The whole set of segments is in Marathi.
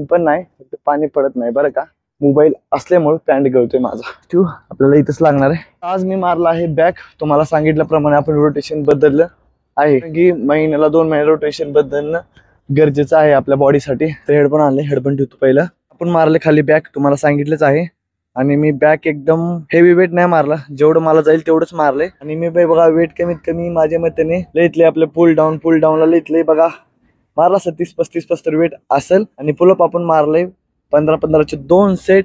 ऊन पण नाही, फक्त पाणी पडत नाही बरं का. मोबाईल असल्यामुळे पॅन्ट गळतोय माझा. ठेवू, आपल्याला इथंच लागणार आहे. आज मी मारला आहे बॅक. तुम्हाला सांगितल्याप्रमाणे आपण रोटेशन बदललं आहे की महिन्याला 2 महिने रोटेशन बदलणं गरजेचं आहे आपल्या बॉडीसाठी. तर हेडफोन आणले, हेडफोन ठेवतो पहिला. आपण मारले खाली बॅक, तुम्हाला सांगितलंच आहे. आणि मी बॅक एकदम हेवी वेट नाही मारला, जेवढं मला जाईल तेवढंच मारले. आणि मी बघा वेट कमीत कमी माझ्या मतेने लईतले आपले पुल डाऊनला लईतले बघा मारला 36-35 वेट असेल. आणि पुलअप आपण मारले 15-15चे 2 सेट.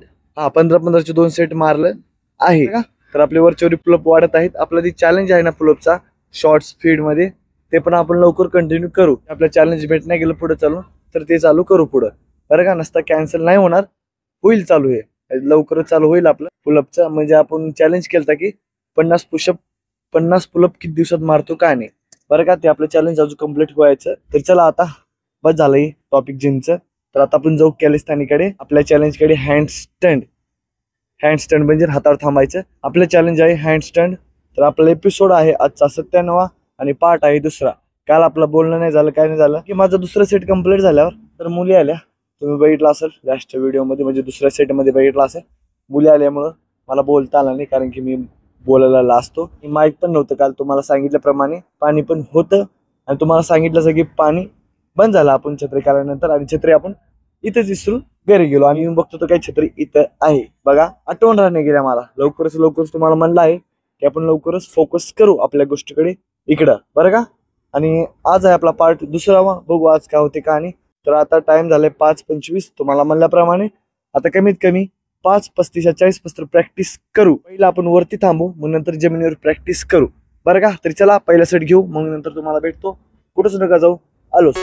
15-15चे 2 सेट मारलं आहे का. तर आपले वरचेवरी पुलअप वाढत आहेत. आपला जी चॅलेंज आहे ना पुलअपचा शॉर्ट स्पीड मध्ये, ते पण आपण लवकर कंटिन्यू करू. आपल्या चॅलेंज भेट नाही गेलं पुढे चालू, तर ते चालू करू पुढं बरं का. नसता कॅन्सल नाही होणार, होईल चालू. हे लवकरच चालू होईल आपलं पुलअपचं. म्हणजे आपण चॅलेंज केलता की 50 पुशअप 50 पुलअप किती दिवसात मारतो काय नाही बरं का. ते आपलं चॅलेंज अजून कम्प्लीट व्हायचं. तर चला आता बस झालंय टॉपिक जिमचं. तर आता आपण जाऊ कॅलिस्थानीकडे. आपल्या चॅलेंजकडे हँडस्टँड म्हणजे हातावर थांबायचं. आपलं चॅलेंज आहे हँडस्टँड. तर आपला एपिसोड आहे आजचा 97वा आणि पार्ट आहे दुसरा. काल आपलं बोलणं नाही झालं, काय नाही झालं की माझा दुसरा सेट कम्प्लीट झाल्यावर तर मुली आल्या. तुम्ही बघितलं असेल लास्टच्या व्हिडिओमध्ये, म्हणजे दुसऱ्या सेटमध्ये बघितलं असेल. मुली आल्यामुळं मला बोलता आलं नाही, कारण की मी बोलायला असतो. माईक पण नव्हतं काल, तुम्हाला सांगितल्याप्रमाणे. पाणी पण होतं आणि तुम्हाला सांगितलं की पाणी बंद झालं आपण छत्री काढल्यानंतर. आणि छत्री आपण इथंच विसरून घरी गेलो. आणि मी बघतो तर काही छत्री इथं आहे बघा. आठवण राहणे गेल्या मला. लवकरच तुम्हाला म्हणलं आहे की आपण लवकरच फोकस करू आपल्या गोष्टीकडे इकडं बरं का. आणि आज आहे आपला पार्ट दुसरा. बघू आज काय होते का. आणि तर आता टाइम झालाय 5:25 तुम्हाला म्हणल्याप्रमाणे. आता कमीत कमी 5:35 या 40 प्रॅक्टिस करू. पहिला आपण वरती थांबू, मग नंतर जमिनीवर प्रॅक्टिस करू बरं का. तरी चला पहिला सेट घेऊ, मग नंतर तुम्हाला भेटतो. कुठंच नका जाऊ, आलोच.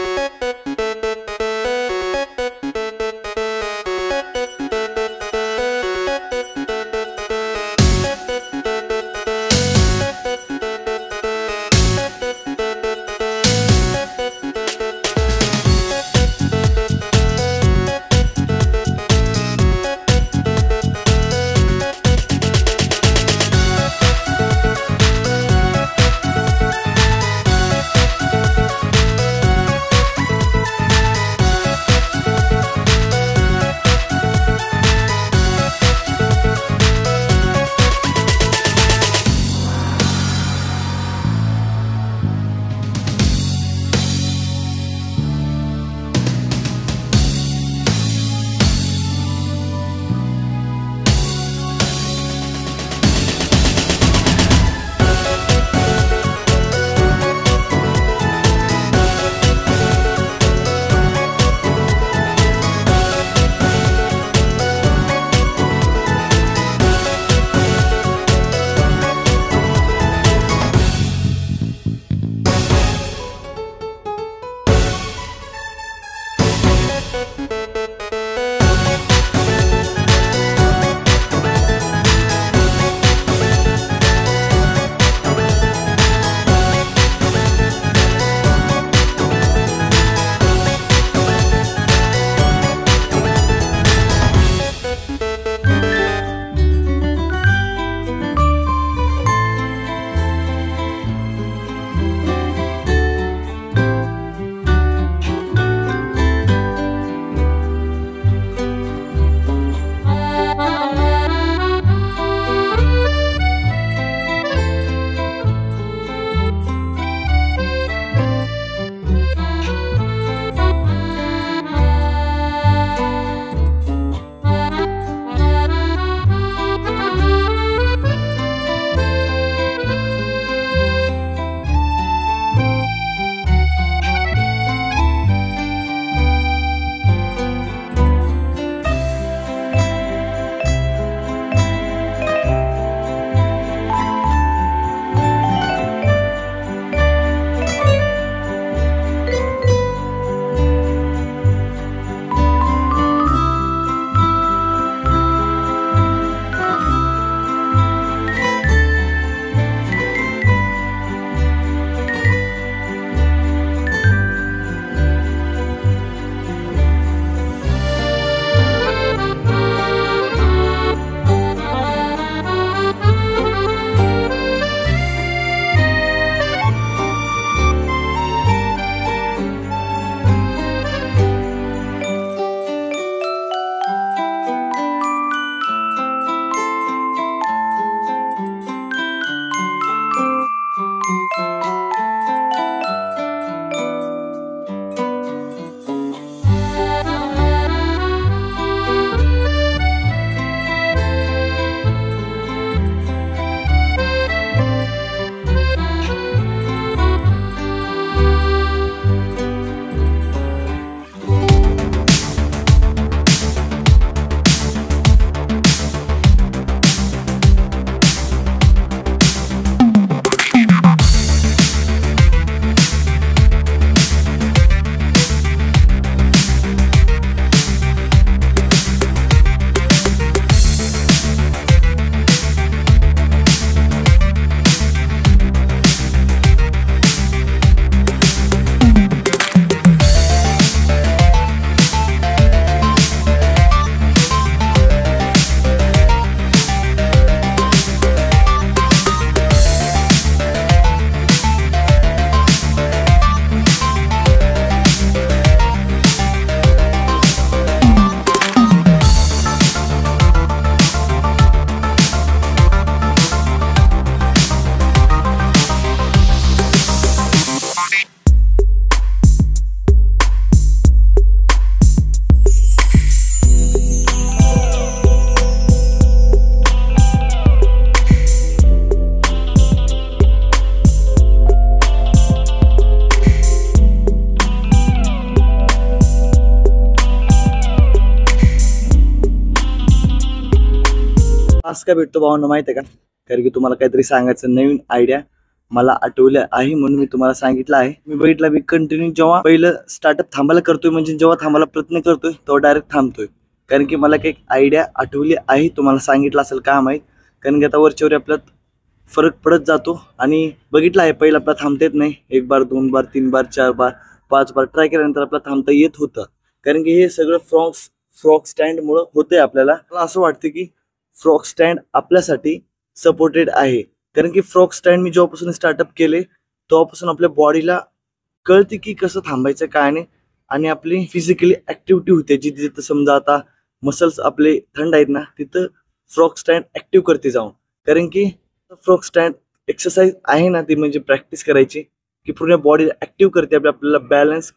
का भेटतो भावांनो माहिती आहे का? कारण की तुम्हाला काहीतरी सांगायचं, नवीन आयडिया मला आठवल्या आहे म्हणून मी तुम्हाला सांगितलं आहे. मी बघितलं, मी कंटिन्यू जेव्हा पहिलं स्टार्टअप थांबायला करतोय, म्हणजे जेव्हा थांबायला प्रयत्न करतोय तेव्हा डायरेक्ट थांबतोय. कारण की मला काही आयडिया आठवली आहे, तुम्हाला सांगितलं असेल का माहीत. कारण की आता वरच्यावर आपल्यात फरक पडत जातो. आणि बघितलं आहे, पहिला आपला थांबता येत नाही. 1 बार 2 बार 3 बार 4 बार 5 बार ट्राय केल्यानंतर आपल्याला थांबता येत होतं. कारण की हे सगळं फ्रॉग स्टँडमुळं होतंय. आपल्याला मला असं वाटतं की फ्रॉग स्टँड आपल्यासाठी सपोर्टेड आहे. कारण की फ्रॉग स्टँड मी जेव्हापासून स्टार्टअप केले तेव्हापासून आपल्या बॉडीला कळते की कसं थांबायचं काय नाही. आणि आपली फिजिकली ऍक्टिव्हिटी होते, जिथे समजा आता मसल्स आपले थंड आहेत ना, तिथं फ्रॉग स्टँड ऍक्टिव्ह करते जाऊन. कारण की फ्रॉग स्टँड एक्सरसाइज आहे ना, ती म्हणजे प्रॅक्टिस करायची की पूर्ण बॉडी ऍक्टिव्ह करते, आपल्याला बॅलन्स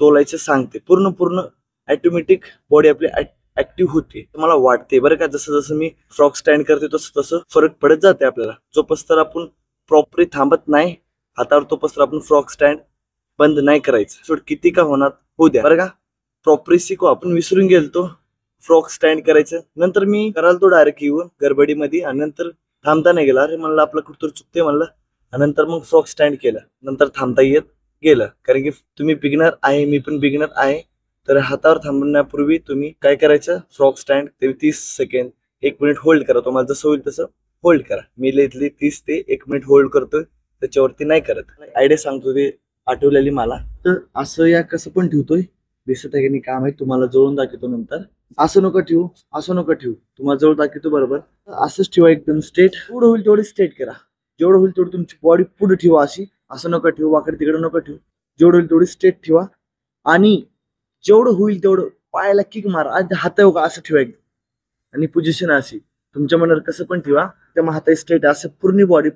तोलायचं सांगते. पूर्ण ऑटोमॅटिक बॉडी आपली ऍक्टिव्ह होते. मला वाटते बरं का, जसं जसं मी फ्रॉग स्टँड करते तसं तसं फरक पडत जाते आपल्याला. जोपर्यंत आपण प्रॉपरली थांबत नाही हातावर, तोपर्यंत आपण फ्रॉग स्टँड बंद नाही करायचं. सोड किती का होणार होऊ द्या बरं का. प्रॉपरली शिकू. आपण विसरून गेलतो फ्रॉग स्टँड करायचं. नंतर मी करायला तो डायरेक्ट येऊन गडबडीमध्ये, आणि नंतर थांबता नाही गेला. अरे म्हणलं आपलं कुठं चुकते म्हणलं. आणि नंतर मग फ्रॉग स्टँड केलं, नंतर थांबता येत गेलं. कारण की तुम्ही बिगिनर आहे, मी पण बिगिनर आहे. तर हातावर थांबण्यापूर्वी तुम्ही काय करायचं, फ्रॉग स्टँड ते 30 सेकंड 1 मिनिट होल्ड करा. तुम्हाला जसं होईल तसं होल्ड करा. मी इथली 30 ते 1 मिनिट होल्ड करतोय, त्याच्यावरती नाही करत. आयडिया सांगतो ते आठवलेली मला. तर असं या कसं पण ठेवतोय, दिसत आहे की नाही काम आहे, तुम्हाला जवळून दाखवतो नंतर. असं नको ठेवू, असं नको ठेवू, तुम्हाला जवळ दाखवतो बरोबर. असंच ठेवा, एकदम स्ट्रेट. पुढे होईल तेवढी स्ट्रेट करा. जेवढं होईल तेवढं तुमची बॉडी पुढे ठेवा अशी. असं नको ठेवू, वाकडे तिकडे नको ठेवू. जेवढं होईल तेवढी स्ट्रेट ठेवा. आणि जेवढं होईल तेवढं पायाला किक मारा. आज हात का असं ठेवा एकदम. आणि पोझिशन अशी तुमच्या मनावर कसं पण ठेवा. त्यामुळे हात स्ट्रेट, असं पूर्ण बॉडी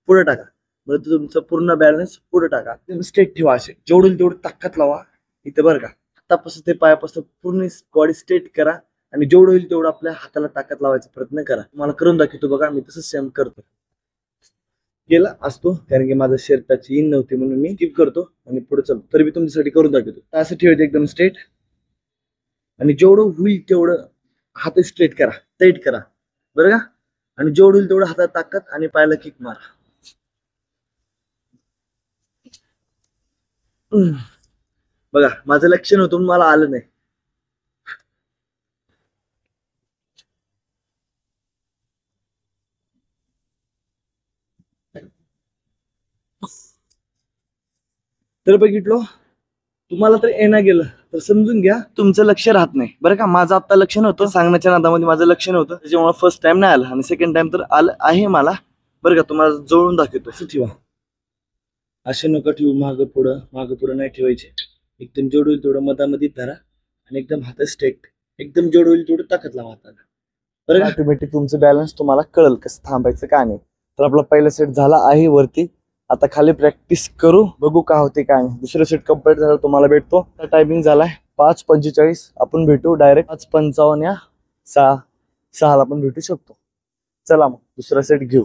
पुढे टाका. मग तुमचं पूर्ण बॅलन्स पुढे टाका. स्ट्रेट ठेवा. असे जेवढं होईल तेवढं ताकद लावा इथं बरं का. हातापासून ते पायापासून पूर्ण बॉडी स्ट्रेट करा. आणि जेवढं होईल तेवढं आपल्या हाताला ताकद लावायचा प्रयत्न करा. तुम्हाला करून दाखवतो बघा, मी तसं सेम करतो. केला असतो, कारण की माझ्या शर्टाची इन नव्हती म्हणून मी स्किप करतो आणि पुढे चालतो. तरी मी तुमच्यासाठी करून दाखवतो. असं ठेवायचं एकदम स्ट्रेट. आणि जेवढं होईल तेवढं हात स्ट्रेट करा, टाईट करा बरं का. आणि जेवढं होईल तेवढं हातात ताकद आणि पायाला किक मारा. बघा, माझं लक्ष नव्हतं, मला आलं नाही. तर बघितलो, तुम्हाला तर येणं गेलं तर समजून घ्या तुमचं लक्ष राहत नाही बरं का. माझं आता लक्ष नव्हतं, सांगण्याच्या नादामध्ये माझं लक्ष नव्हतं, त्याच्यामुळे फर्स्ट टाइम नाही आलं. आणि सेकंड टाइम तर आलं आहे मला बरं का. तुम्हाला जवळून दाखवतो. असं ठेवा, असे नका ठेवू. मागं पुढं नाही ठेवायचे. एकदम जेवढं होईल तेवढं मधामध्ये धरा. आणि एकदम हात स्ट्रेट, एकदम जेवढं होईल तेवढं ताकद लावा हाताला बरं का. ऑटोमॅटिक तुमचं बॅलन्स तुम्हाला कळलं कसं थांबायचं का नाही. तर आपला पहिला सेट झाला आहे वरती. आता खाली प्रॅक्टिस करू, बघू का होते काय नाही. दुसरं सेट कंप्लीट झालं तुम्हाला भेटतो. टायमिंग झालाय 5:45. आपण भेटू डायरेक्ट 5:55 या 6 ला पण भेटू शकतो. चला मग दुसरा सेट घेऊ.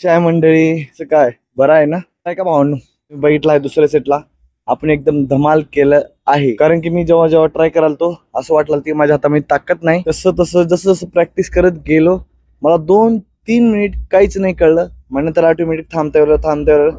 चाय मंडळीचं काय बरं आहे ना, काय का भावांनो, तुम्ही बघितला आहे दुसऱ्या सेटला आपण एकदम धमाल केलं आहे. कारण की मी जेव्हा जेव्हा ट्राय कराल तो असं वाटलं की माझ्या हातामध्ये ताकद नाही, जसं जसं प्रॅक्टिस करत गेलो मला 2-3 मिनिट काहीच नाही कळलं. मग नंतर ऑटोमॅटिक थांबता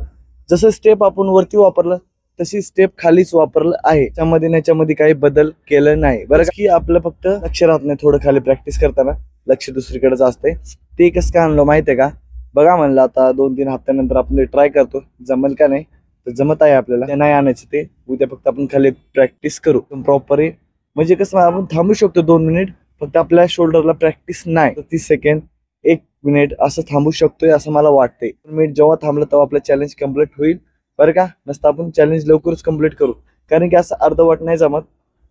जसं स्टेप आपण वरती वापरलं तशी स्टेप खालीच वापरलं आहे. त्याच्यामध्ये काही बदल केलं नाही बरं की. आपलं फक्त लक्ष राहत नाही, थोडं खाली प्रॅक्टिस करताना लक्ष दुसरीकडेच असते. ते कसं काय आणलं माहितीये का, बघा म्हणलं आता 2-3 हप्त्यानंतर आपण ट्राय करतो, जमल का नाही तर जमत आहे आपल्याला, ते नाही आणायचं ते उद्या फक्त आपण खाली प्रॅक्टिस करू प्रॉपर. म्हणजे कसं आपण थांबू शकतो 2 मिनिट, फक्त आपल्या शोल्डरला प्रॅक्टिस नाही 30 सेकंड 1 मिनिट असं थांबू शकतोय असं मला वाटतंय. 2 मिनिट जेव्हा थांबलं तेव्हा आपलं चॅलेंज कम्प्लीट होईल बरं का. नसतं आपण चॅलेंज लवकरच कम्प्लीट करू, कारण की असं अर्धवट नाही जमत.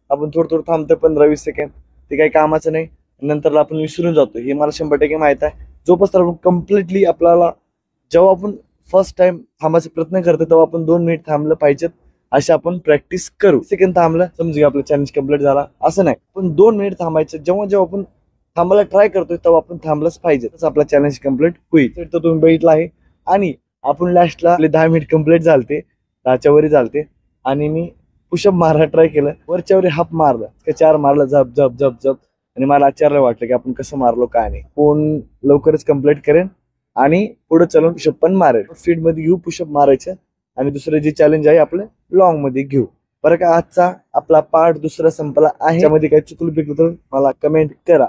आपण थोडं थांबतो 15-20 सेकंड, ते काही कामाचं नाही, नंतर आपण विसरून जातो. हे मला 100% माहित आहे. जोपर्यंत आपण कम्प्लिटली आपल्याला जेव्हा आपण फर्स्ट टाइम थांबायचा प्रयत्न करतो तेव्हा आपण 2 मिनिट थांबलं पाहिजेत, अशी आपण प्रॅक्टिस करू. सेकंड थांबलं समजू आपलं चॅलेंज कम्प्लीट झाला असं नाही, पण 2 मिनिट थांबायचं. जेव्हा आपण थांबायला ट्राय करतोय तेव्हा आपण थांबलंच पाहिजे, तसं आपला चॅलेंज कम्प्लीट होईल. तर तुम्ही बघितलं आहे. आणि आपण लास्टला आपले 10 मिनिट कम्प्लीट झालते, 10च्या वरी झालते, आणि मी पुशअप मारायला ट्राय केलं, वरच्या हाफ मारलं, 4 मारलं, झप झप झप झप. आणि मला आश्चर्य वाटलं की आपण कसं मारलो काय नाही. कोण लवकरच कम्प्लीट करेन आणि पुढे चलून पुशअप पण मारेल. फीड मध्ये घेऊ पुशअप मारायचं, आणि दुसरं जे चॅलेंज आहे आपलं लॉंग मध्ये घेऊ बरं का. आजचा आपला पार्ट दुसरा संपला आहे. त्यामध्ये काही चुकलं बिकलं तर मला कमेंट करा.